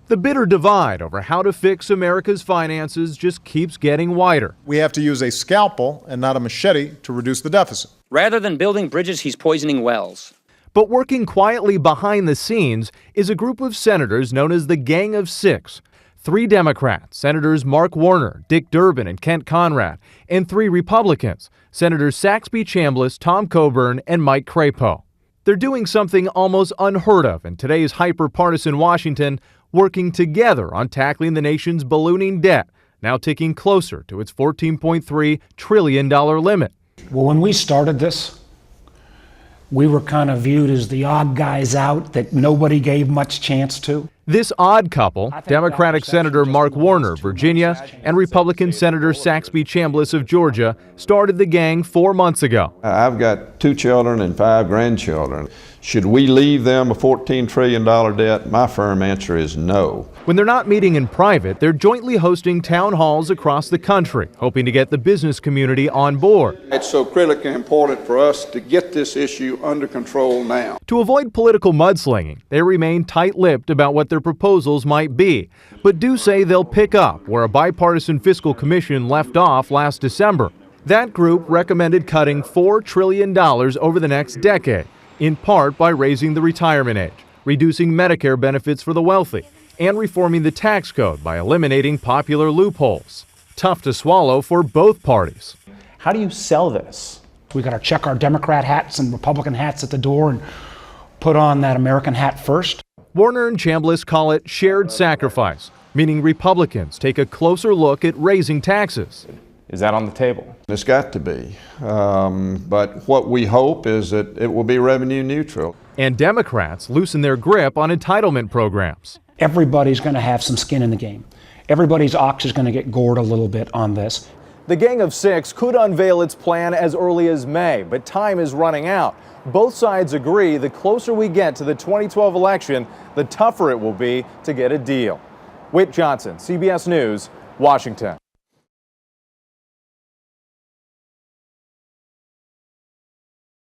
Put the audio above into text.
The bitter divide over how to fix America's finances just keeps getting wider. We have to use a scalpel and not a machete to reduce the deficit. Rather than building bridges, he's poisoning wells. But working quietly behind the scenes is a group of senators known as the Gang of Six. 3 Democrats, Senators Mark Warner, Dick Durbin, and Kent Conrad, and 3 Republicans, Senators Saxby Chambliss, Tom Coburn, and Mike Crapo. They're doing something almost unheard of in today's hyper-partisan Washington, working together on tackling the nation's ballooning debt, now ticking closer to its $14.3 trillion limit. Well, when we started this, we were kind of viewed as the odd guys out that nobody gave much chance to. This odd couple, Democratic Senator Mark Warner, Virginia, and Republican Senator Saxby Chambliss of Georgia, started the gang 4 months ago. I've got 2 children and 5 grandchildren. Should we leave them a $14 trillion debt? My firm answer is no. When they're not meeting in private, they're jointly hosting town halls across the country, hoping to get the business community on board. It's so critically important for us to get this issue under control now. To avoid political mudslinging, they remain tight-lipped about what their proposals might be, but do say they'll pick up where a bipartisan fiscal commission left off last December. That group recommended cutting $4 trillion over the next decade, in part by raising the retirement age, reducing Medicare benefits for the wealthy, and reforming the tax code by eliminating popular loopholes. Tough to swallow for both parties. How do you sell this? We got to check our Democrat hats and Republican hats at the door and put on that American hat first. Warner and Chambliss call it shared sacrifice, meaning Republicans take a closer look at raising taxes. Is that on the table? It's got to be. But what we hope is that it will be revenue neutral. And Democrats loosen their grip on entitlement programs. Everybody's going to have some skin in the game. Everybody's ox is going to get gored a little bit on this. The Gang of Six could unveil its plan as early as May, but time is running out. Both sides agree the closer we get to the 2012 election, the tougher it will be to get a deal. Whit Johnson, CBS News, Washington.